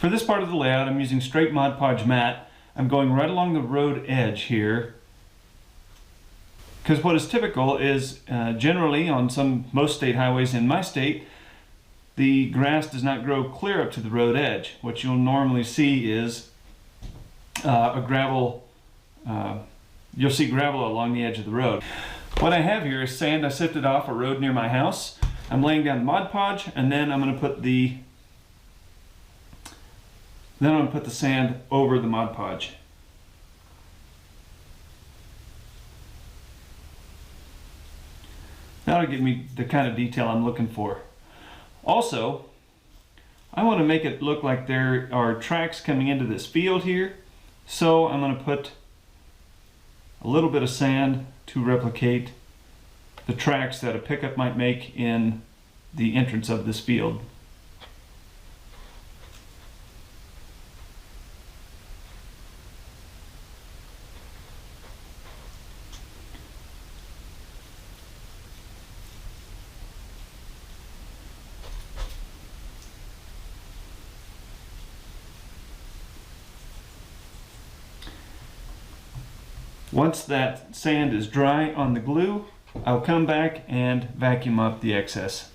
For this part of the layout, I'm using straight Mod Podge mat. I'm going right along the road edge here, because what is typical is generally on most state highways in my state, the grass does not grow clear up to the road edge. What you'll normally see is you'll see gravel along the edge of the road. What I have here is sand I sifted off a road near my house. I'm laying down the Mod Podge, and then I'm going to put the sand over the Mod Podge. That'll give me the kind of detail I'm looking for. Also, I want to make it look like there are tracks coming into this field here, so I'm going to put a little bit of sand to replicate the tracks that a pickup might make in the entrance of this field. Once that sand is dry on the glue, I'll come back and vacuum up the excess.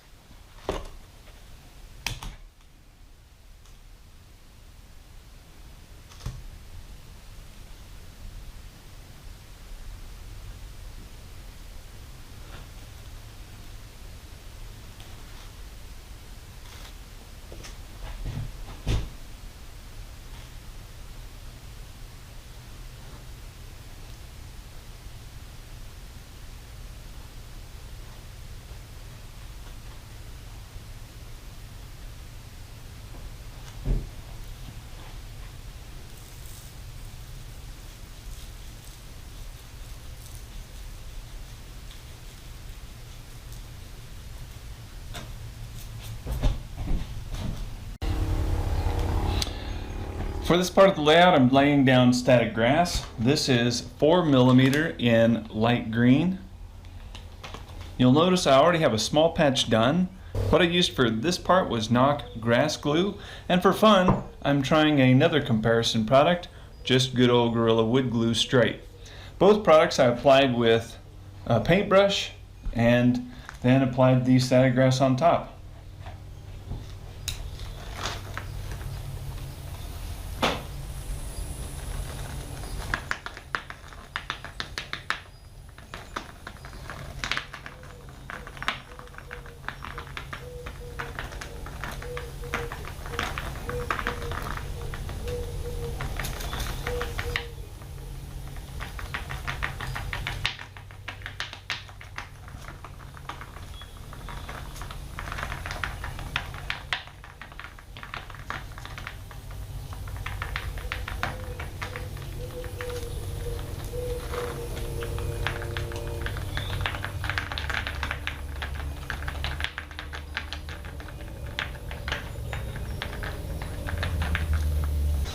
For this part of the layout, I'm laying down static grass. This is 4 millimeter in light green. You'll notice I already have a small patch done. What I used for this part was knock grass glue, and for fun, I'm trying another comparison product, just good old Gorilla Wood Glue straight. Both products I applied with a paintbrush and then applied the static grass on top.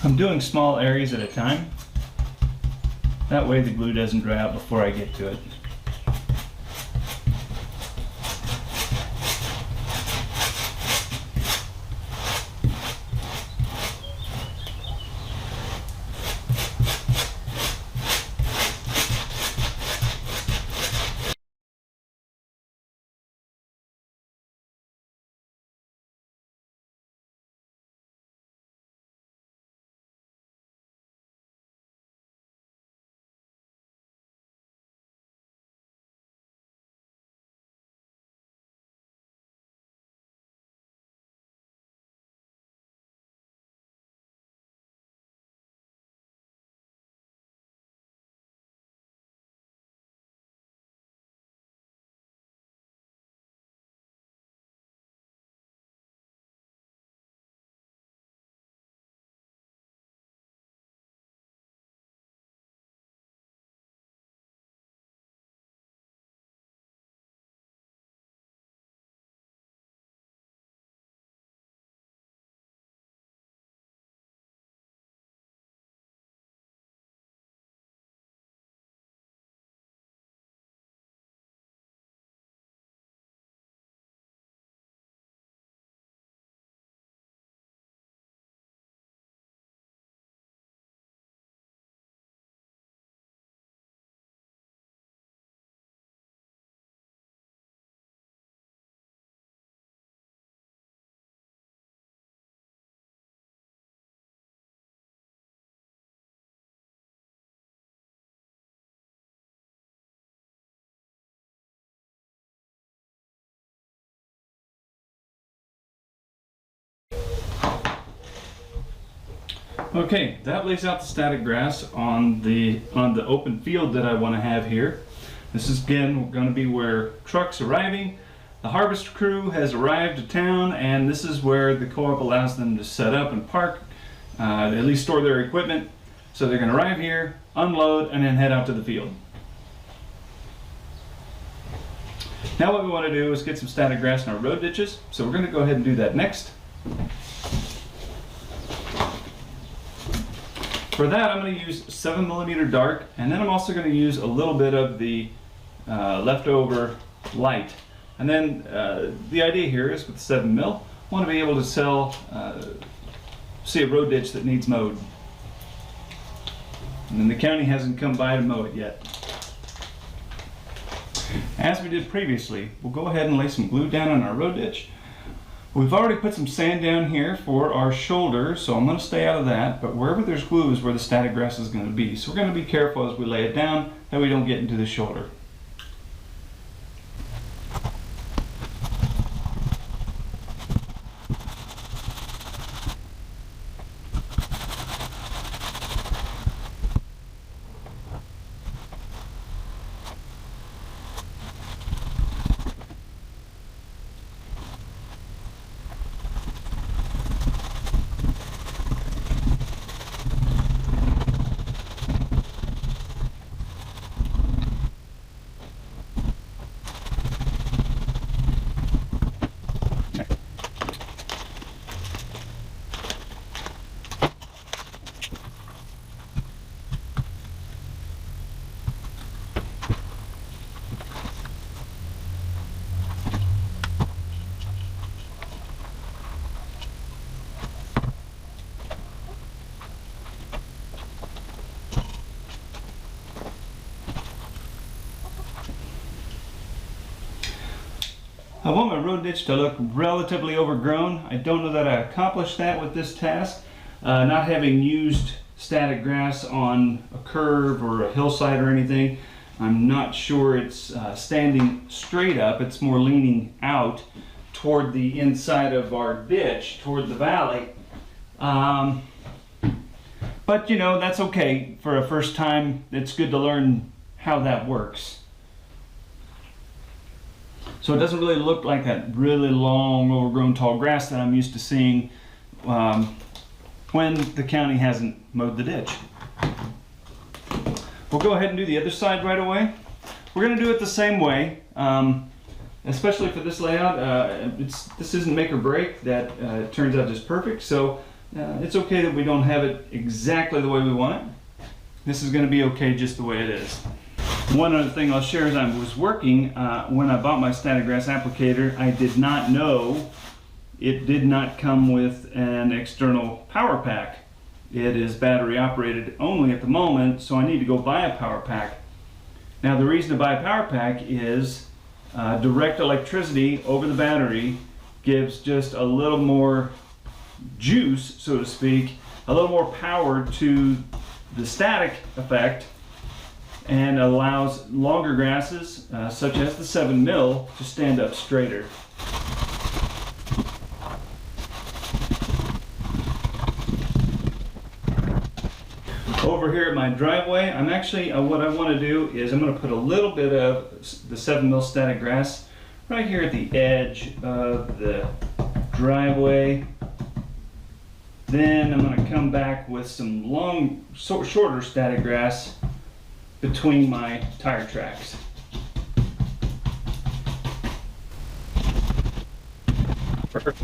I'm doing small areas at a time. That way the glue doesn't dry out before I get to it. Okay, that lays out the static grass on the open field that I want to have here. This is again going to be where trucks arriving. The harvest crew has arrived to town, and this is where the co-op allows them to set up and park, at least store their equipment. So they're going to arrive here, unload, and then head out to the field. Now what we want to do is get some static grass in our road ditches, so we're going to go ahead and do that next. For that, I'm going to use 7mm dark, and then I'm also going to use a little bit of the leftover light. And then the idea here is with 7mm, I want to be able to see a road ditch that needs mowed. And then the county hasn't come by to mow it yet. As we did previously, we'll go ahead and lay some glue down on our road ditch. We've already put some sand down here for our shoulder, so I'm going to stay out of that, but wherever there's glue is where the static grass is going to be. So we're going to be careful as we lay it down that we don't get into the shoulder. I want my road ditch to look relatively overgrown. I don't know that I accomplished that with this task. Not having used static grass on a curve or a hillside or anything, I'm not sure it's standing straight up. It's more leaning out toward the inside of our ditch, toward the valley. But you know, that's okay for a first time. It's good to learn how that works. So it doesn't really look like that really long, overgrown tall grass that I'm used to seeing when the county hasn't mowed the ditch. We'll go ahead and do the other side right away. We're going to do it the same way, especially for this layout. This isn't make or break, that it turns out just perfect, so it's okay that we don't have it exactly the way we want it. This is going to be okay just the way it is. One other thing I'll share is I was working, when I bought my static grass applicator, I did not know it did not come with an external power pack. It is battery operated only at the moment, so I need to go buy a power pack. Now the reason to buy a power pack is direct electricity over the battery gives just a little more juice, so to speak, a little more power to the static effect, and allows longer grasses, such as the 7mm, to stand up straighter. Over here at my driveway, I'm actually, what I want to do is I'm going to put a little bit of the 7mm static grass right here at the edge of the driveway. Then I'm going to come back with some shorter static grass between my tire tracks. Perfect.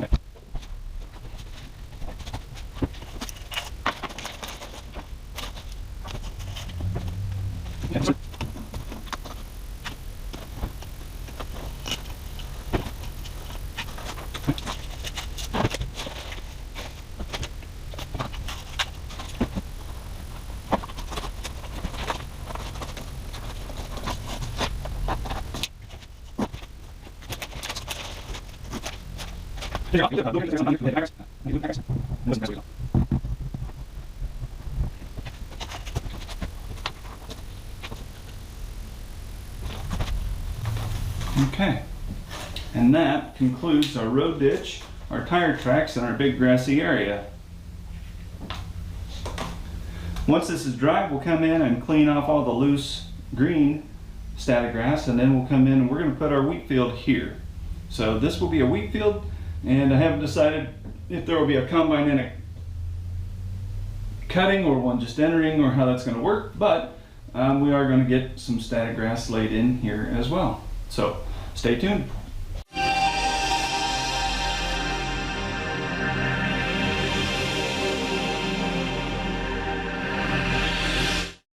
Okay, and that concludes our road ditch, our tire tracks, and our big grassy area. Once this is dry, we'll come in and clean off all the loose green static grass, and then we'll come in and we're going to put our wheat field here. So this will be a wheat field, and I haven't decided if there will be a combine in it cutting or one just entering or how that's going to work, but we are going to get some static grass laid in here as well. So stay tuned.